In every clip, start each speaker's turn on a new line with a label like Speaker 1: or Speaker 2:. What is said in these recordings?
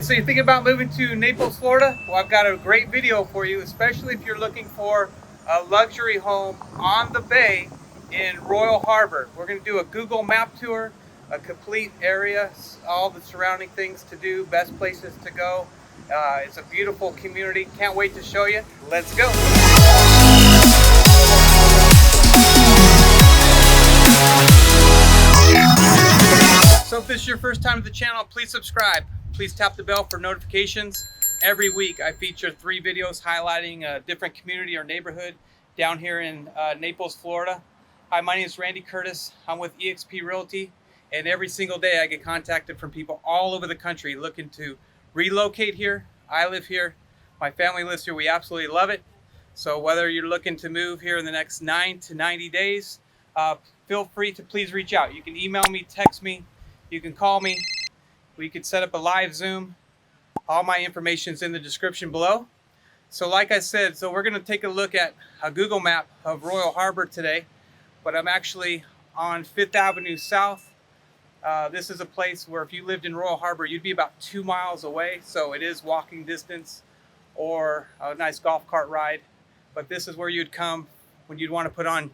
Speaker 1: So you're thinking about moving to Naples, Florida? Well, I've got a great video for you, especially if you're looking for a luxury home on the bay in Royal Harbor. We're going to do a Google map tour, a complete area, all the surrounding things to do, best places to go. It's a beautiful community. Can't wait to show you. Let's go. So if this is your first time to the channel, please subscribe. Please tap the bell for notifications. Every week I feature 3 videos highlighting a different community or neighborhood down here in Naples, Florida. Hi, my name is Randy Curtis. I'm with eXp Realty, and every single day I get contacted from people all over the country looking to relocate here. I live here. My family lives here. We absolutely love it. So whether you're looking to move here in the next 9 to 90 days, feel free to please reach out. You can email me, text me, you can call me. We could set up a live Zoom. All my information is in the description below. So like I said, we're going to take a look at a Google map of Royal Harbor today, but I'm actually on 5th Avenue South. This is a place where if you lived in Royal Harbor, you'd be about 2 miles away. So it is walking distance or a nice golf cart ride. But this is where you'd come when you'd want to put on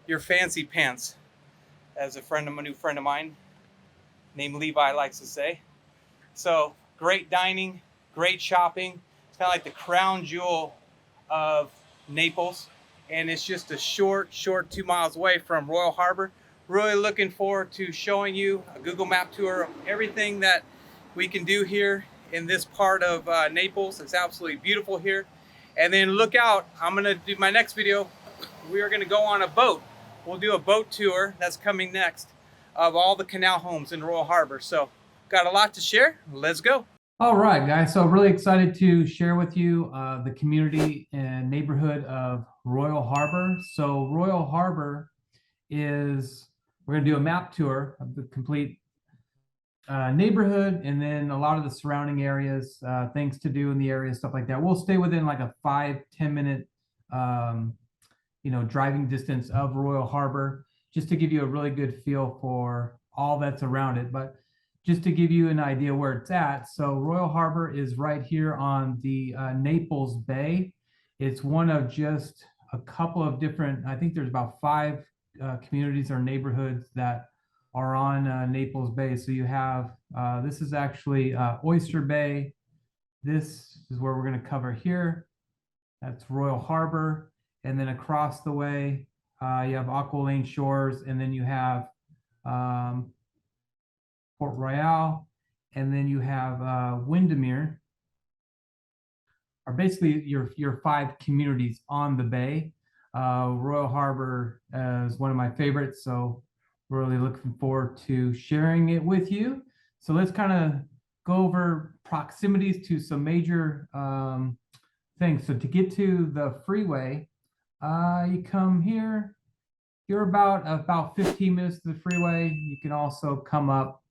Speaker 1: your fancy pants, as a new friend of mine named Levi likes to say. So great dining, great shopping. It's kind of like the crown jewel of Naples. And it's just a short 2 miles away from Royal Harbor. Really looking forward to showing you a Google map tour of everything that we can do here in this part of Naples. It's absolutely beautiful here. And then look out, I'm gonna do my next video. We are gonna go on a boat. We'll do a boat tour that's coming next of all the canal homes in Royal Harbor. So got a lot to share. Let's go.
Speaker 2: All right, guys. So really excited to share with you the community and neighborhood of Royal Harbor. So Royal Harbor is, we're going to do a map tour of the complete neighborhood and then a lot of the surrounding areas, things to do in the area, stuff like that. We'll stay within like a 5-10 minute driving distance of Royal Harbor, just to give you a really good feel for all that's around it. But just to give you an idea where it's at, so Royal Harbor is right here on the Naples Bay. It's one of just a couple of different, I think there's about 5 communities or neighborhoods that are on Naples Bay. So you have, this is actually Oyster Bay. This is where we're going to cover here. That's Royal Harbor. And then across the way, you have Aqua Lane Shores, and then you have Port Royal, and then you have Windermere, are basically your 5 communities on the bay. Royal Harbor is one of my favorites, so really looking forward to sharing it with you. So let's kind of go over proximities to some major things. So to get to the freeway, you come here. You're about 15 minutes to the freeway. You can also come up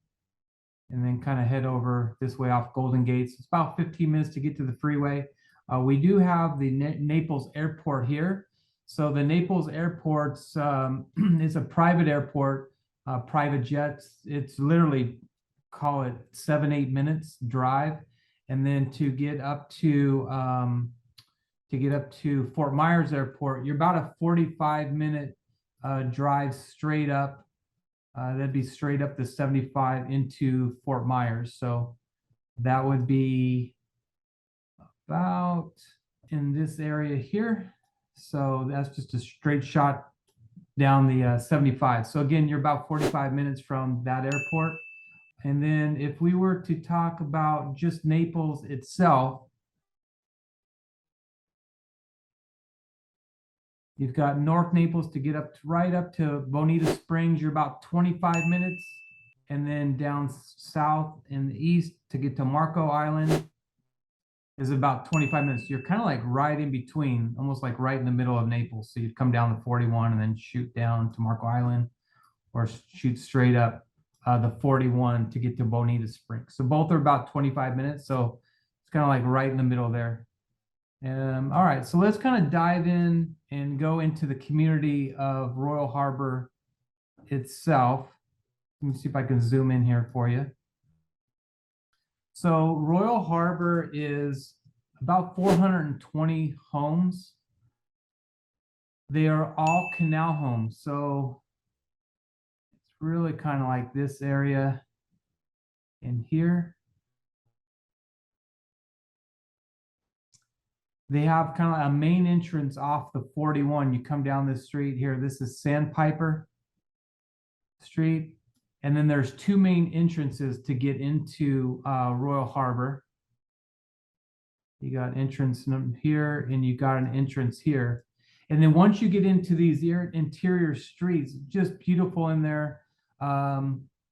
Speaker 2: and then kind of head over this way off Golden Gates. It's about 15 minutes to get to the freeway. We do have the Naples Airport here. So the Naples Airport is a private airport, private jets. It's literally, call it 7-8 minutes drive. And then to get up to Fort Myers Airport, you're about a 45-minute drive straight up. That'd be straight up the 75 into Fort Myers. So that would be about in this area here. So that's just a straight shot down the 75. So again, you're about 45 minutes from that airport. And then if we were to talk about just Naples itself, you've got North Naples to get right up to Bonita Springs. You're about 25 minutes. And then down south in the east to get to Marco Island is about 25 minutes. You're kind of like right in between, almost like right in the middle of Naples. So you'd come down the 41 and then shoot down to Marco Island, or shoot straight up the 41 to get to Bonita Springs. So both are about 25 minutes. So it's kind of like right in the middle there. All right, so let's kind of dive in and go into the community of Royal Harbor itself. Let me see if I can zoom in here for you. So Royal Harbor is about 420 homes. They are all canal homes. So it's really kind of like this area in here. They have kind of a main entrance off the 41. You come down this street here. This is Sandpiper Street. And then there's two main entrances to get into Royal Harbor. You got entrance here and you got an entrance here. And then once you get into these interior streets, just beautiful in there. A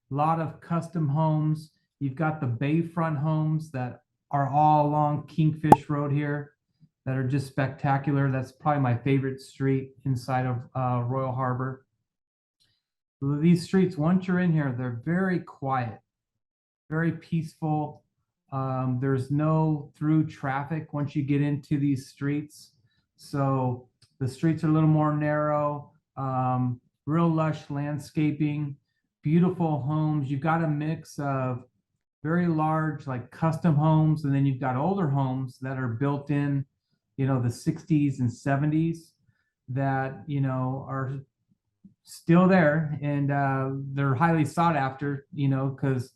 Speaker 2: lot of custom homes. You've got the Bayfront homes that are all along Kingfish Road here that are just spectacular. That's probably my favorite street inside of Royal Harbor. These streets, once you're in here, they're very quiet, very peaceful. There's no through traffic once you get into these streets. So the streets are a little more narrow, real lush landscaping, beautiful homes. You've got a mix of very large, like custom homes, and then you've got older homes that are built in, the 60s and 70s that, are still there, and they're highly sought after, because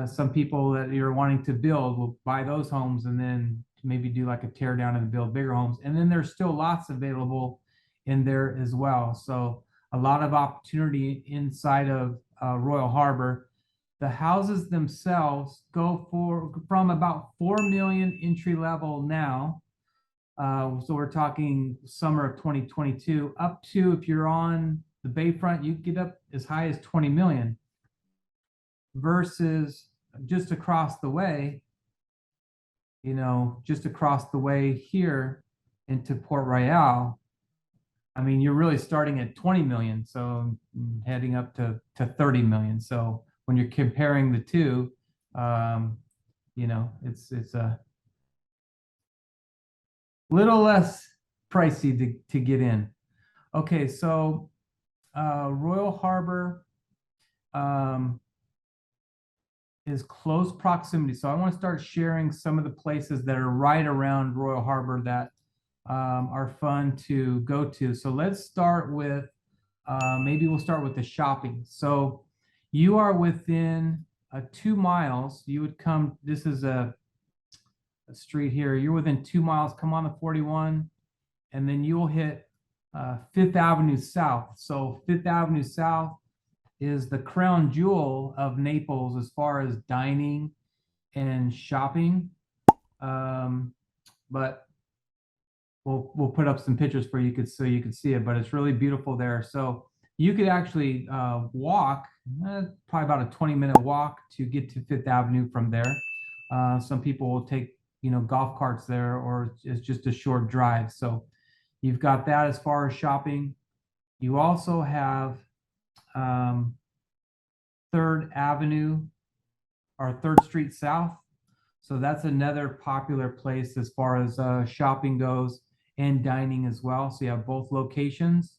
Speaker 2: some people that you're wanting to build will buy those homes and then maybe do like a tear down and build bigger homes. And then there's still lots available in there as well. So a lot of opportunity inside of Royal Harbor. The houses themselves go from about 4 million entry level now. So we're talking summer of 2022 up to, if you're on the Bayfront, you get up as high as 20 million versus just across the way, just across the way here into Port Royal. I mean, you're really starting at 20 million. So heading up to 30 million. So when you're comparing the two, it's a little less pricey to get in. Okay, so Royal Harbor is close proximity. So I want to start sharing some of the places that are right around Royal Harbor that are fun to go to. So let's start with, maybe we'll start with the shopping. So you are within 2 miles. You would come, this is a street here. You're within 2 miles, come on the 41, and then you'll hit Fifth Avenue South. So Fifth Avenue South is the crown jewel of Naples as far as dining and shopping. But we'll put up some pictures for you so you could see it, but it's really beautiful there. So you could actually walk, probably about a 20-minute walk to get to Fifth Avenue from there. Some people will take, golf carts there, or it's just a short drive. So you've got that as far as shopping. You also have 3rd Avenue or 3rd Street South. So that's another popular place as far as shopping goes and dining as well. So you have both locations.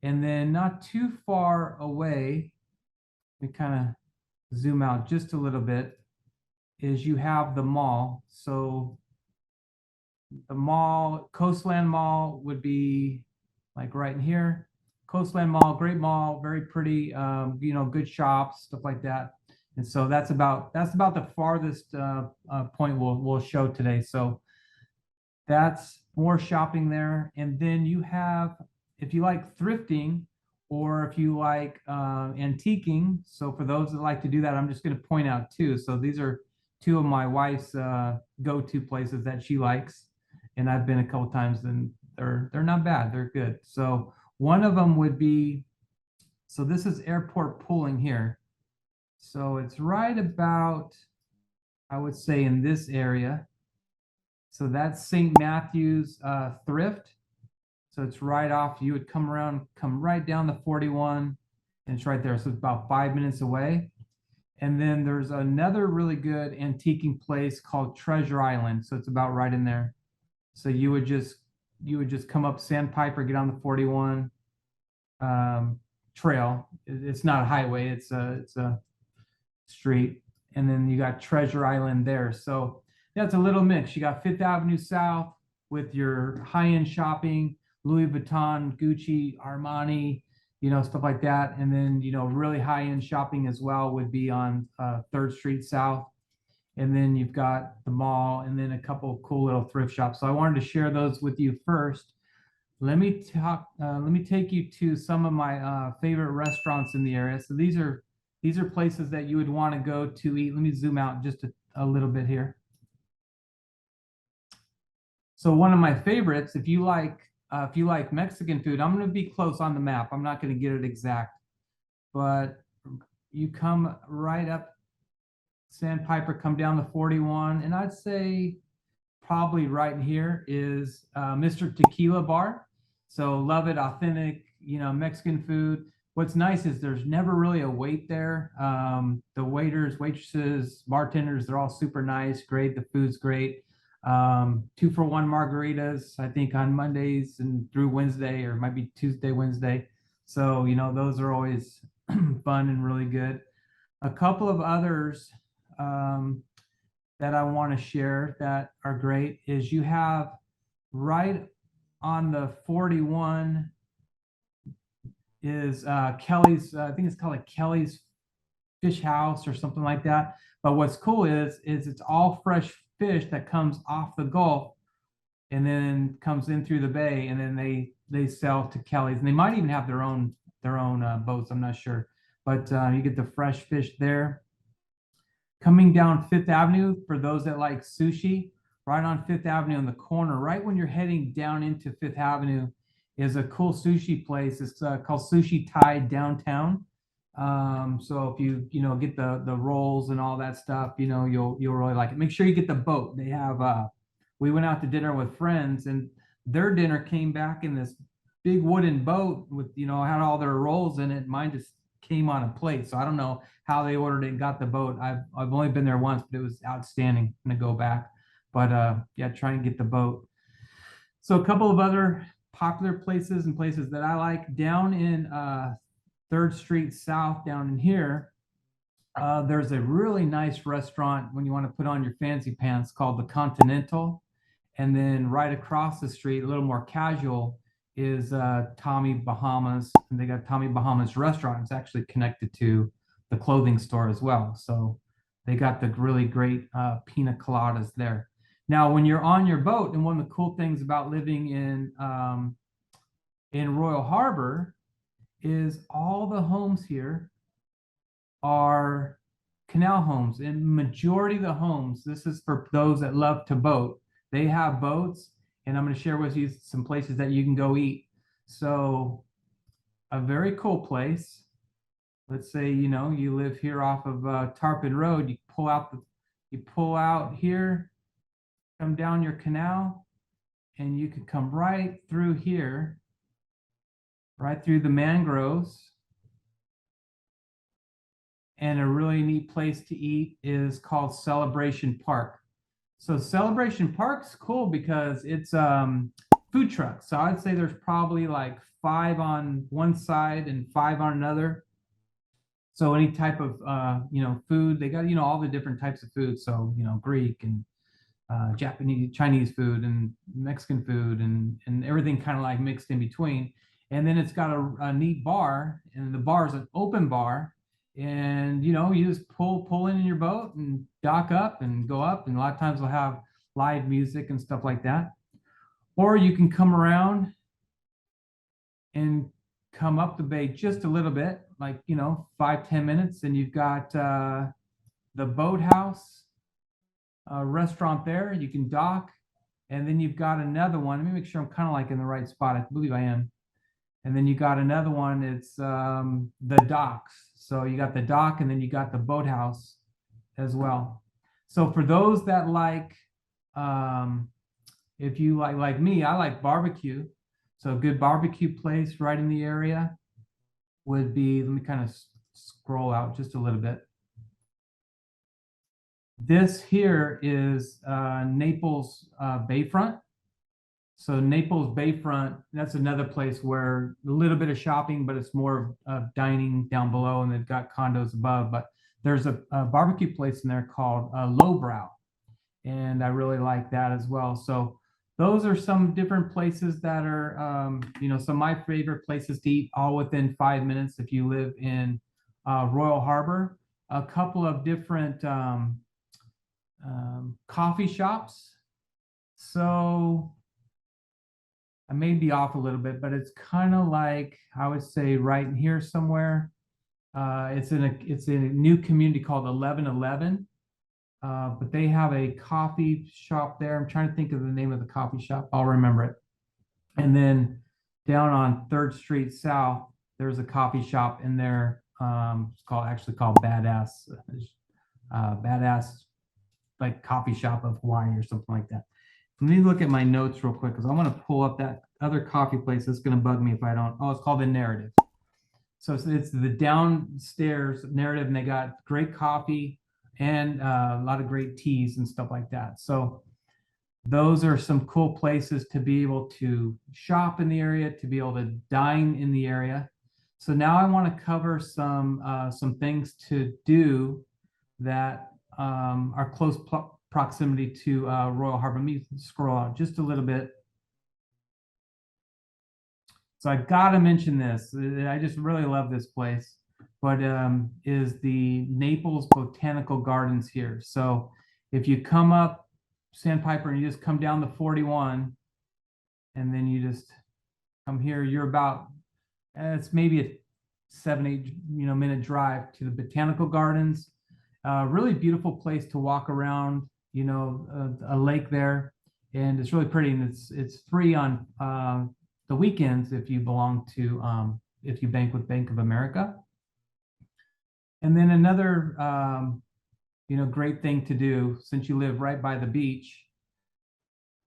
Speaker 2: And then not too far away, we kind of zoom out just a little bit, is you have the mall. So the mall, Coastland Mall, would be like right in here. Coastland Mall, great mall, very pretty, good shops, stuff like that. And so that's about the farthest point we'll show today. So that's more shopping there. And then you have, if you like thrifting, or if you like antiquing. So for those that like to do that, I'm just going to point out two. So these are two of my wife's go-to places that she likes, and I've been a couple times, and they're not bad. They're good. So one of them would be, so this is Airport Pooling here. So it's right about, I would say, in this area. So that's St. Matthew's Thrift. So it's right off. You would come right down the 41, and it's right there. So it's about 5 minutes away. And then there's another really good antiquing place called Treasure Island. So it's about right in there. So you would just come up Sandpiper, get on the 41 trail. It's not a highway. It's a street. and then you got Treasure Island there. So that's a little mix. You got Fifth Avenue South with your high-end shopping, Louis Vuitton, Gucci, Armani, stuff like that. And then, really high-end shopping as well would be on 3rd Street South. And then you've got the mall and then a couple of cool little thrift shops. So I wanted to share those with you first. Let me take you to some of my favorite restaurants in the area. So these are places that you would want to go to eat. Let me zoom out just a little bit here. So one of my favorites, if you like Mexican food, I'm going to be close on the map. I'm not going to get it exact, but you come right up Sandpiper, come down the 41, and I'd say probably right here is Mr. Tequila Bar. So love it, authentic, Mexican food. What's nice is there's never really a wait there. The waiters, waitresses, bartenders, they're all super nice, great. The food's great. 2-for-1 margaritas, I think on Mondays and through Wednesday, or it might be Tuesday, Wednesday. So, those are always fun and really good. A couple of others that I want to share that are great is you have right on the 41 is Kelly's, I think it's called like Kelly's Fish House or something like that. But what's cool is it's all fresh fish that comes off the Gulf and then comes in through the bay, and then they sell to Kelly's, and they might even have their own boats. I'm not sure, but you get the fresh fish there. Coming down Fifth Avenue, for those that like sushi, right on Fifth Avenue in the corner, right when you're heading down into Fifth Avenue, is a cool sushi place. It's called Sushi Thai Downtown. So if you get the rolls and all that stuff, you'll really like it. Make sure you get the boat. They have we went out to dinner with friends, and their dinner came back in this big wooden boat with had all their rolls in it. Mine just came on a plate. So I don't know how they ordered it and got the boat. I've only been there once, but it was outstanding. I'm gonna go back. But yeah, try and get the boat. So a couple of other popular places and places that I like down in 3rd Street South, down in here, there's a really nice restaurant when you want to put on your fancy pants called the Continental. And then right across the street, a little more casual, is Tommy Bahama's. And they got Tommy Bahama's restaurant. It's actually connected to the clothing store as well. So they got the really great pina coladas there. Now, when you're on your boat, and one of the cool things about living in Royal Harbor is all the homes here are canal homes, and majority of the homes, this is for those that love to boat, they have boats, and I'm going to share with you some places that you can go eat. So a very cool place. Let's say you live here off of Tarpon Road. You pull out here, come down your canal, and you can come right through here, right through the mangroves. And a really neat place to eat is called Celebration Park. So Celebration Park's cool because it's food trucks. So I'd say there's probably like 5 on one side and 5 on another. So any type of food, they got all the different types of food. So Greek and Japanese, Chinese food, and Mexican food, and everything kind of like mixed in between. And then it's got a neat bar, and the bar is an open bar. And you just pull in your boat and dock up and go up, and a lot of times we'll have live music and stuff like that. Or you can come around and come up the bay just a little bit, like 5-10 minutes, and you've got the Boathouse restaurant there. You can dock, and then you've got another one. Let me make sure I'm kind of like in the right spot. I believe I am. And then you got another one. It's the docks. So you got the dock, and then you got the Boathouse as well. So for those that like, if you like me, I like barbecue. So a good barbecue place right in the area would be, let me kind of scroll out just a little bit. This here is Naples Bayfront. So Naples Bayfront, that's another place where a little bit of shopping, but it's more of dining down below, and they've got condos above. But there's a barbecue place in there called Lowbrow, and I really like that as well. So those are some different places that are, some of my favorite places to eat, all within 5 minutes if you live in Royal Harbor. A couple of different coffee shops. So I may be off a little bit, but it's kind of like, I would say right in here somewhere. It's in a new community called 1111. But they have a coffee shop there. I'm trying to think of the name of the coffee shop. I'll remember it. And then down on 3rd Street South, there's a coffee shop in there. It's actually called Badass, like coffee shop of Hawaii or something like that. Let me look at my notes real quick because I want to pull up that other coffee place. That's going to bug me if I don't. Oh, it's called The Narrative. So it's the downstairs Narrative, and they got great coffee and a lot of great teas and stuff like that. So those are some cool places to be able to shop in the area, to be able to dine in the area. So now I want to cover some things to do that are close proximity to Royal Harbor. Let me scroll out just a little bit. So I got to mention this. I just really love this place, but is the Naples Botanical Gardens here. So if you come up Sandpiper and you just come down the 41, and then you just come here, you're about, it's maybe a 7-8 minute drive to the Botanical Gardens. Really beautiful place to walk around, a lake there, and it's really pretty, and it's free on the weekends if you belong to if you bank with Bank of America. And then another great thing to do, since you live right by the beach,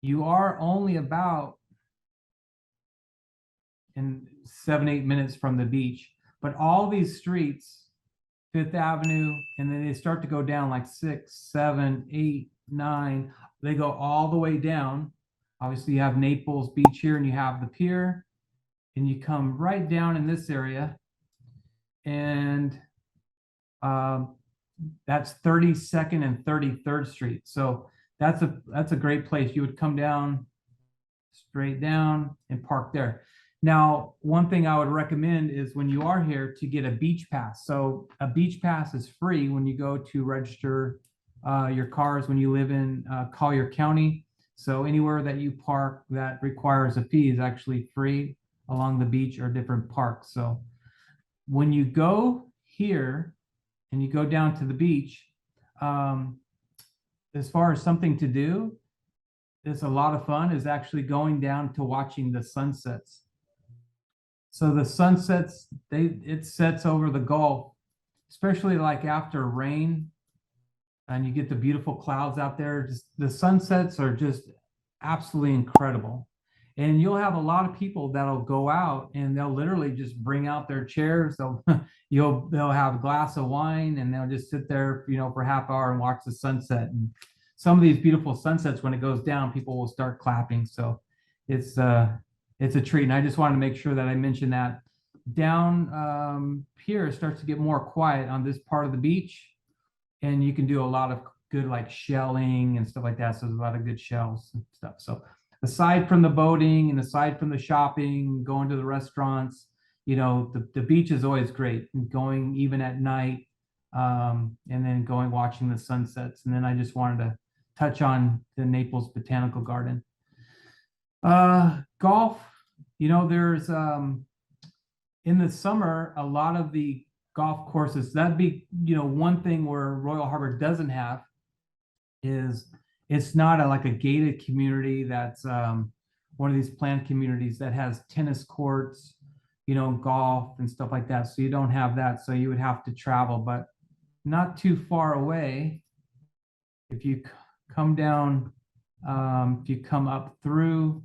Speaker 2: you are only about in 7-8 minutes from the beach, but all these streets, 5th Avenue, and then they start to go down like 6, 7, 8, 9, they go all the way down. Obviously you have Naples Beach here, and you have the pier, and you come right down in this area, and that's 32nd and 33rd Street. So that's a great place. You would come down, straight down, and park there. Now, one thing I would recommend is when you are here to get a beach pass. So a beach pass is free when you go to register your cars when you live in Collier County. So anywhere that you park that requires a fee is actually free along the beach or different parks. So when you go here and you go down to the beach, as far as something to do, it's a lot of fun, is actually going down to watching the sunsets. So the sunsets, it sets over the Gulf, especially like after rain, and you get the beautiful clouds out there. Just the sunsets are just absolutely incredible. And you'll have a lot of people that'll go out and they'll literally just bring out their chairs. They'll have a glass of wine, and they'll just sit there, for half hour and watch the sunset. And some of these beautiful sunsets, when it goes down, people will start clapping. So it's a treat. And I just wanted to make sure that I mentioned that. Down here, it starts to get more quiet on this part of the beach, and you can do a lot of good like shelling and stuff like that. So there's a lot of good shells and stuff. So aside from the boating and aside from the shopping, going to the restaurants, the beach is always great. Going even at night, and then going watching the sunsets. And then I just wanted to touch on the Naples Botanical Garden. Golf, there's in the summer, a lot of the golf courses, that'd be, one thing where Royal Harbor doesn't have is it's not like a gated community that's one of these planned communities that has tennis courts, golf and stuff like that. So you don't have that. So you would have to travel, but not too far away. If you come down, if you come up through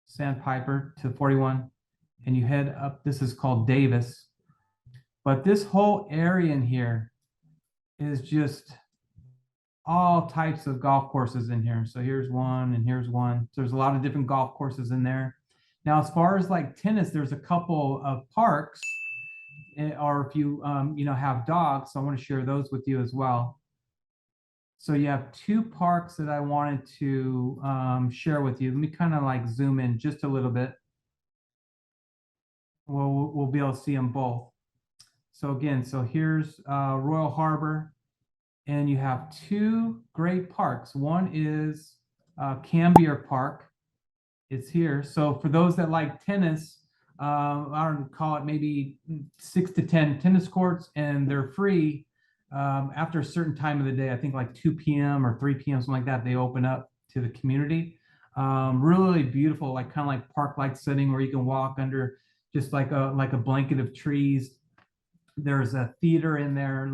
Speaker 2: Sandpiper to 41 and you head up, this is called Davis. But this whole area in here is just all types of golf courses in here. So here's one and here's one. So there's a lot of different golf courses in there. Now, as far as like tennis, there's a couple of parks or if you have dogs, so I want to share those with you as well. So you have two parks that I wanted to share with you. Let me kind of like zoom in just a little bit. We'll be able to see them both. So again, so here's Royal Harbor, and you have two great parks. One is Cambier Park. It's here. So for those that like tennis, I don't call it maybe 6 to 10 tennis courts, and they're free after a certain time of the day. I think like 2 p.m. or 3 p.m. something like that. They open up to the community. Really beautiful, like kind of like park-like setting where you can walk under just like a blanket of trees. There's a theater in there,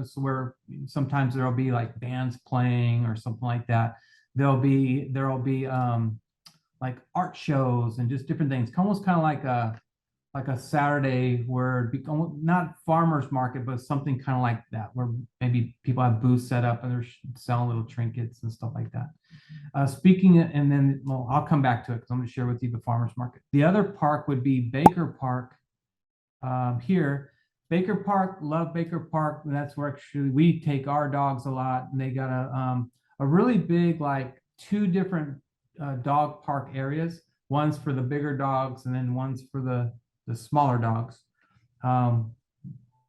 Speaker 2: so where sometimes there'll be like bands playing or something like that. There'll be like art shows and just different things. Almost kind of like a Saturday where not farmers market, but something kind of like that, where maybe people have booths set up and they're selling little trinkets and stuff like that. Speaking of, and then I'll come back to it because I'm going to share with you the farmers market. The other park would be Baker Park here. Baker Park, love Baker Park. That's where actually we take our dogs a lot, and they got a really big, like two different dog park areas. One's for the bigger dogs, and then one's for the smaller dogs.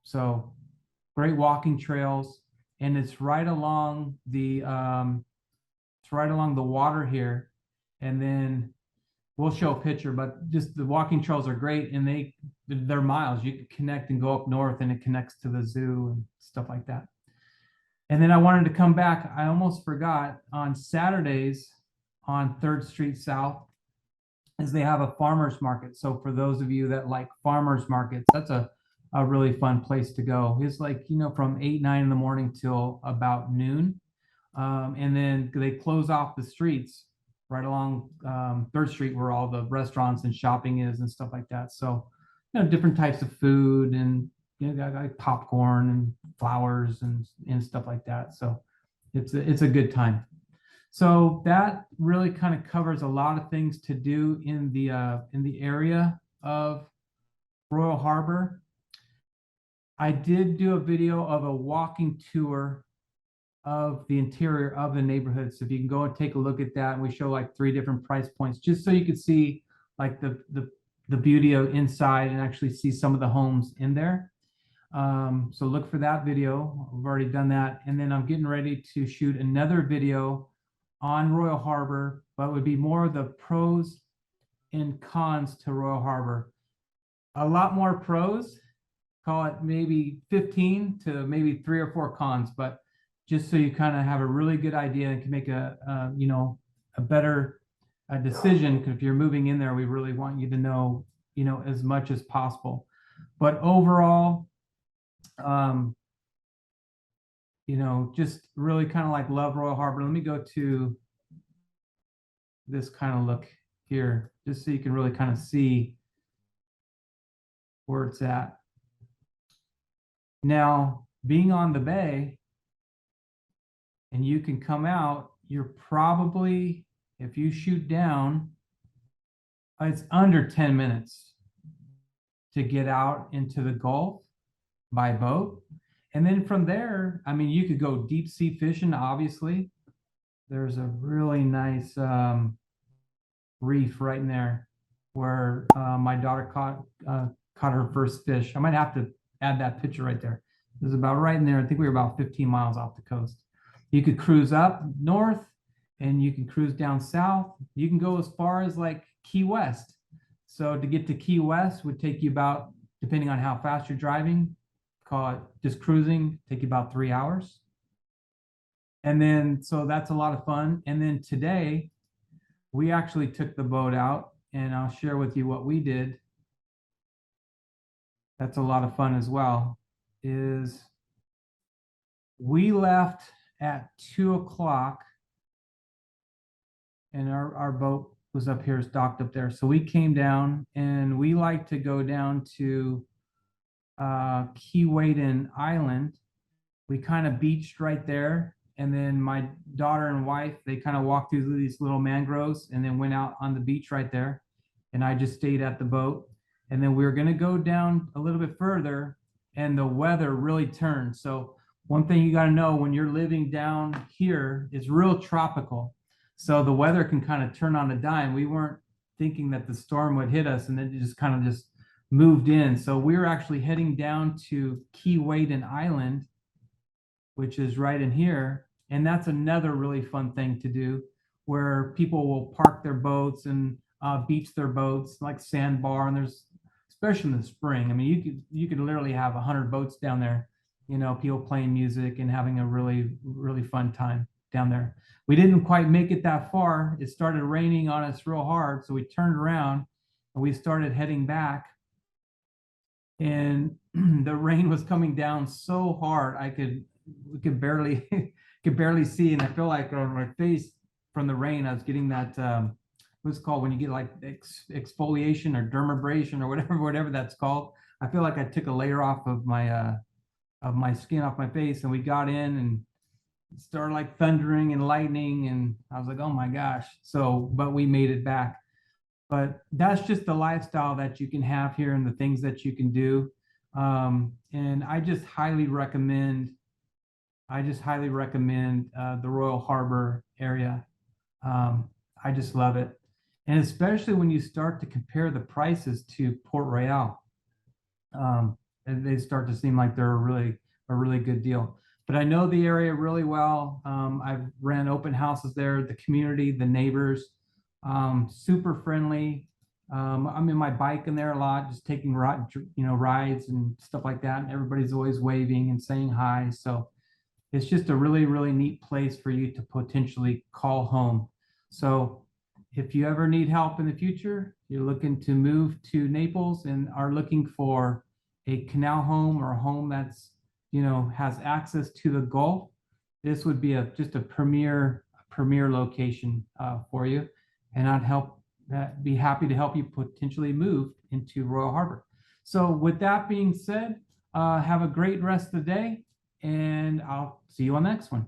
Speaker 2: So great walking trails, and it's right along the water here. And then we'll show a picture, but just the walking trails are great, and they're miles. You can connect and go up north, and it connects to the zoo and stuff like that. And then I wanted to come back. I almost forgot, on Saturdays on 3rd Street South is they have a farmers market. So for those of you that like farmers markets, that's a really fun place to go. It's like, from 8, 9 in the morning till about noon. And then they close off the streets right along 3rd Street where all the restaurants and shopping is and stuff like that. So, different types of food, and like popcorn and flowers and stuff like that. So it's a good time. So that really kind of covers a lot of things to do in the area of Royal Harbor. I did do a video of a walking tour of the interior of the neighborhood. So if you can go and take a look at that, and we show like 3 different price points, just so you could see like the beauty of inside and actually see some of the homes in there. So look for that video. I've already done that. And then I'm getting ready to shoot another video on Royal Harbor, but it would be more of the pros and cons to Royal Harbor. A lot more pros, call it maybe 15 to maybe 3 or 4 cons, but just so you kind of have a really good idea and can make a better decision. Because if you're moving in there, we really want you to know as much as possible. But overall, just really kind of like love Royal Harbor. Let me go to this kind of look here, just so you can really kind of see where it's at. Now, being on the bay, and you can come out, you're probably, if you shoot down, it's under 10 minutes to get out into the Gulf by boat. And then from there, I mean, you could go deep sea fishing, obviously. There's a really nice reef right in there where my daughter caught her first fish. I might have to add that picture right there. It was about right in there. I think we were about 15 miles off the coast. You could cruise up north, and you can cruise down south. You can go as far as like Key West. So to get to Key West would take you about, depending on how fast you're driving, call it just cruising, take you about 3 hours. And then, so that's a lot of fun. And then today, we actually took the boat out, and I'll share with you what we did. That's a lot of fun as well, is we left at 2 o'clock, and our boat was up here, is docked up there. So we came down, and we like to go down to Keewaydin Island. We kind of beached right there, and then my daughter and wife, they kind of walked through these little mangroves and then went out on the beach right there, and I just stayed at the boat. And then we were going to go down a little bit further, and the weather really turned. So one thing you got to know when you're living down here is real tropical. So the weather can kind of turn on a dime. We weren't thinking that the storm would hit us, and then it just kind of just moved in. So we were actually heading down to Key Waden Island, which is right in here. And that's another really fun thing to do, where people will park their boats and beach their boats, like sandbar. And there's, especially in the spring, I mean, you could literally have 100 boats down there, you know, people playing music and having a really fun time down there. We didn't quite make it that far. It started raining on us real hard, so we turned around and we started heading back. And the rain was coming down so hard we could barely could barely see. And I feel like on my face from the rain, I was getting that what's it called when you get like exfoliation or dermabrasion or whatever that's called. I feel like I took a layer off of my skin off my face. And we got in and it started like thundering and lightning, and I was like, oh my gosh. So but we made it back. But that's just the lifestyle that you can have here and the things that you can do. And I just highly recommend the Royal Harbor area. I just love it. And especially when you start to compare the prices to Port Royal, and they start to seem like they're a really good deal. But I know the area really well. I've ran open houses there, the community, the neighbors, super friendly. I'm in my bike in there a lot, just taking rides and stuff like that. And everybody's always waving and saying hi. So it's just a really neat place for you to potentially call home. So if you ever need help in the future, you're looking to move to Naples and are looking for a canal home or a home that's, you know, has access to the Gulf, this would be just a premier location for you. And be happy to help you potentially move into Royal Harbor. So with that being said, have a great rest of the day, and I'll see you on the next one.